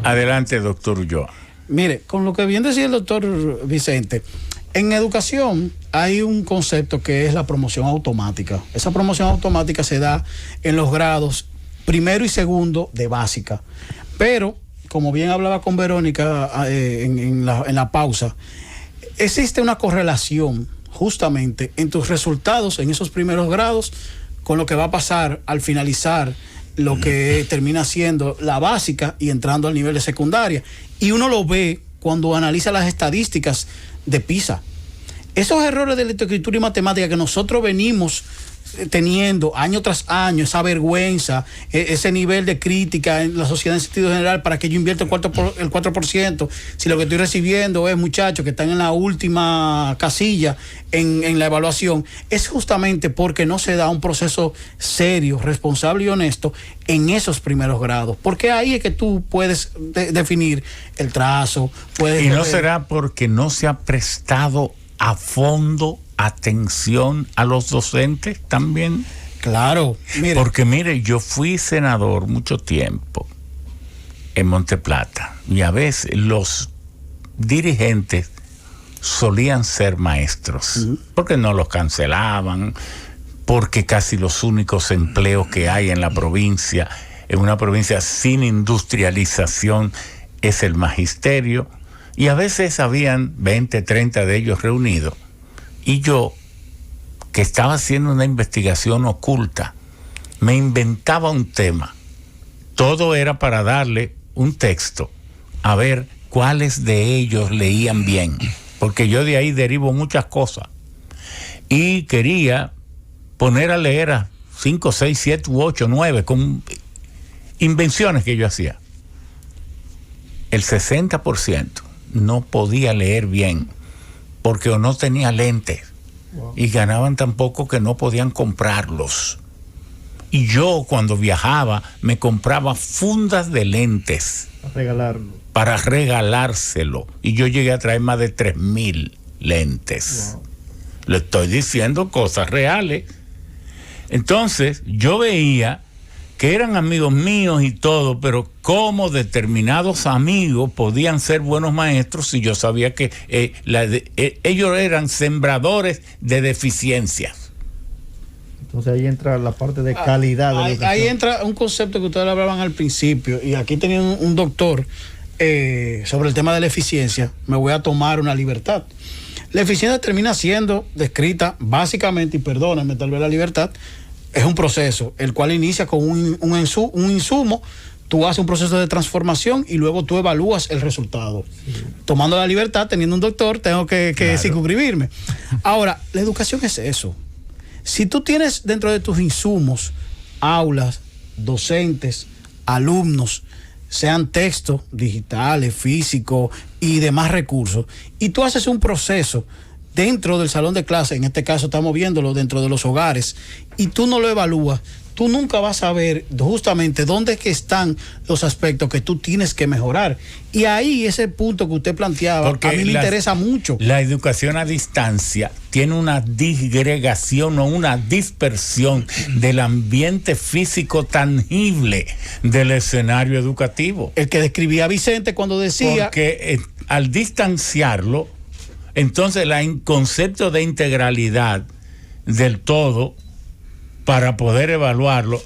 Adelante, doctor Ulloa. Mire, con lo que bien decía el doctor Vicente, en educación hay un concepto que es la promoción automática. Esa promoción automática se da en los grados primero y segundo de básica. Pero, como bien hablaba con Verónica en la pausa, existe una correlación justamente en tus resultados en esos primeros grados con lo que va a pasar al finalizar lo que termina siendo la básica y entrando al nivel de secundaria. Y uno lo ve cuando analiza las estadísticas de PISA. Esos errores de lectoescritura y matemática que nosotros venimos teniendo año tras año, esa vergüenza, ese nivel de crítica en la sociedad en sentido general para que yo invierta el 4%, si lo que estoy recibiendo es muchachos que están en la última casilla en la evaluación, es justamente porque no se da un proceso serio, responsable y honesto en esos primeros grados, porque ahí es que tú puedes definir el trazo, ¿Y no será porque no se ha prestado a fondo atención a los docentes también? Claro, mire. Porque mire, yo fui senador mucho tiempo en Monteplata y a veces los dirigentes solían ser maestros, porque no los cancelaban, porque casi los únicos empleos que hay en la provincia, en una provincia sin industrialización, es el magisterio, y a veces habían 20, 30 de ellos reunidos. Y yo, que estaba haciendo una investigación oculta, me inventaba un tema. Todo era para darle un texto, a ver cuáles de ellos leían bien, porque yo de ahí derivo muchas cosas. Y quería poner a leer a 5, 6, 7, 8, 9, con invenciones que yo hacía. El 60% no podía leer bien, porque o no tenía lentes, y ganaban tan poco que no podían comprarlos. Y yo, cuando viajaba, me compraba fundas de lentes para regalárselo, y yo llegué a traer más de 3,000 lentes. Wow. Le estoy diciendo cosas reales. Entonces yo veía que eran amigos míos y todo, pero cómo determinados amigos podían ser buenos maestros si yo sabía que ellos eran sembradores de deficiencias. Entonces ahí entra la parte de calidad de la educación. Ahí entra un concepto que ustedes hablaban al principio, y aquí tenía un doctor sobre el tema de la eficiencia. Me voy a tomar una libertad. La eficiencia termina siendo descrita básicamente, y perdónenme tal vez la libertad, es un proceso, el cual inicia con un insumo, tú haces un proceso de transformación y luego tú evalúas el resultado. Sí. Tomando la libertad, teniendo un doctor, tengo que circunscribirme. Ahora, la educación es eso. Si tú tienes dentro de tus insumos, aulas, docentes, alumnos, sean textos digitales, físicos y demás recursos, y tú haces un proceso dentro del salón de clase, en este caso estamos viéndolo dentro de los hogares, y tú no lo evalúas, tú nunca vas a ver justamente dónde es que están los aspectos que tú tienes que mejorar. Y ahí ese punto que usted planteaba, porque a mí me interesa mucho. La educación a distancia tiene una disgregación o una dispersión del ambiente físico tangible del escenario educativo. El que describía Vicente cuando decía... Porque al distanciarlo, entonces el concepto de integralidad del todo para poder evaluarlo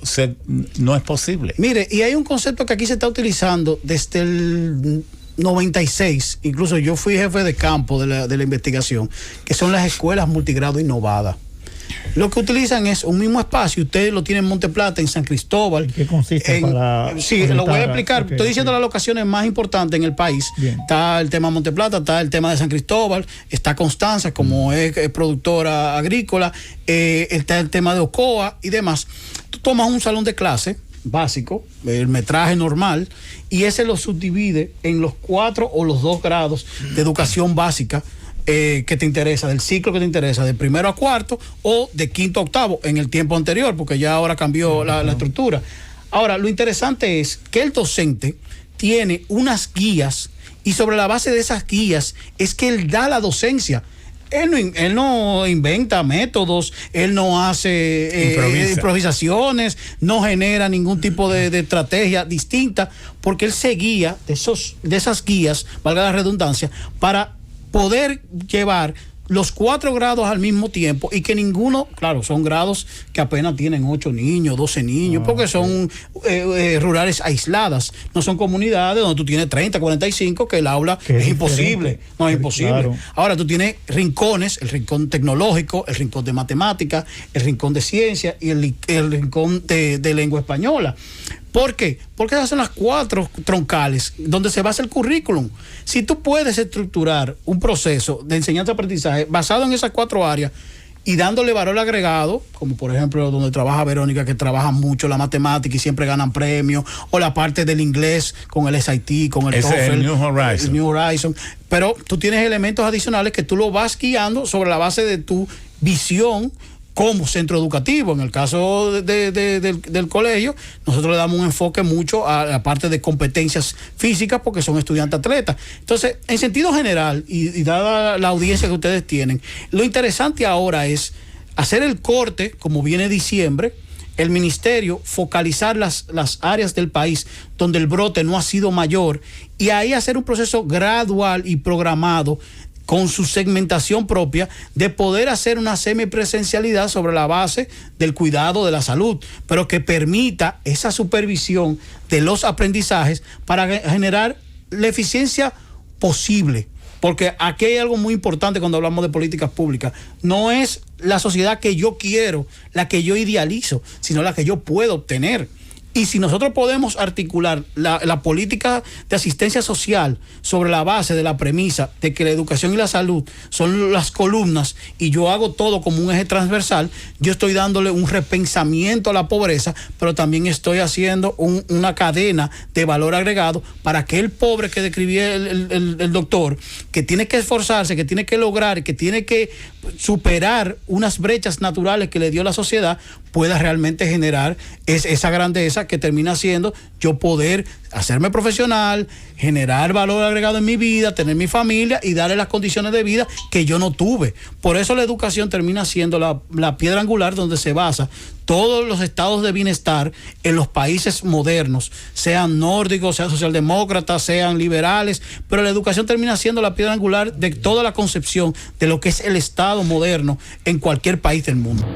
no es posible. Mire, y hay un concepto que aquí se está utilizando desde el 96, incluso yo fui jefe de campo de la investigación, que son las escuelas multigrado innovadas. Lo que utilizan es un mismo espacio, ustedes lo tienen en Monteplata, en San Cristóbal. ¿Qué consiste sí, lo voy a explicar. Okay, estoy diciendo las locaciones más importantes en el país. Bien. Está el tema Monteplata, está el tema de San Cristóbal, está Constanza, como es productora agrícola, está el tema de Ocoa y demás. Tú tomas un salón de clase básico, el metraje normal, y ese lo subdivide en los 4 o los 2 grados de educación básica que te interesa, del ciclo que te interesa, de primero a cuarto o de quinto a octavo en el tiempo anterior, porque ya ahora cambió la estructura. Ahora, lo interesante es que el docente tiene unas guías, y sobre la base de esas guías es que él da la docencia. Él no inventa métodos, él no hace improvisaciones, no genera ningún tipo de estrategia distinta, porque él se guía de esas guías, valga la redundancia, para poder llevar los 4 grados al mismo tiempo y que ninguno, claro, son grados que apenas tienen 8 niños, 12 niños, porque son rurales aisladas, no son comunidades donde tú tienes 30, 45, que el aula es imposible, no es imposible. Claro. Ahora tú tienes rincones, el rincón tecnológico, el rincón de matemáticas, el rincón de ciencia y el rincón de lengua española. ¿Por qué? Porque esas son las 4 troncales donde se basa el currículum. Si tú puedes estructurar un proceso de enseñanza-aprendizaje basado en esas 4 áreas y dándole valor agregado, como por ejemplo donde trabaja Verónica, que trabaja mucho la matemática y siempre ganan premios, o la parte del inglés con el SAT, con el TOEFL, el New Horizon. Pero tú tienes elementos adicionales que tú lo vas guiando sobre la base de tu visión como centro educativo. En el caso del colegio, nosotros le damos un enfoque mucho a la parte de competencias físicas porque son estudiantes atletas. Entonces, en sentido general, y dada la audiencia que ustedes tienen, lo interesante ahora es hacer el corte, como viene diciembre, el ministerio focalizar las áreas del país donde el brote no ha sido mayor y ahí hacer un proceso gradual y programado con su segmentación propia, de poder hacer una semipresencialidad sobre la base del cuidado de la salud, pero que permita esa supervisión de los aprendizajes para generar la eficiencia posible. Porque aquí hay algo muy importante cuando hablamos de políticas públicas. No es la sociedad que yo quiero, la que yo idealizo, sino la que yo puedo obtener. Y si nosotros podemos articular la política de asistencia social sobre la base de la premisa de que la educación y la salud son las columnas y yo hago todo como un eje transversal, yo estoy dándole un repensamiento a la pobreza, pero también estoy haciendo una cadena de valor agregado para que el pobre que describía el doctor, que tiene que esforzarse, que tiene que lograr, que tiene que superar unas brechas naturales que le dio la sociedad, pueda realmente generar esa grandeza que termina siendo yo poder hacerme profesional, generar valor agregado en mi vida, tener mi familia y darle las condiciones de vida que yo no tuve. Por eso la educación termina siendo la piedra angular donde se basa todos los estados de bienestar en los países modernos, sean nórdicos, sean socialdemócratas, sean liberales, pero la educación termina siendo la piedra angular de toda la concepción de lo que es el estado moderno en cualquier país del mundo.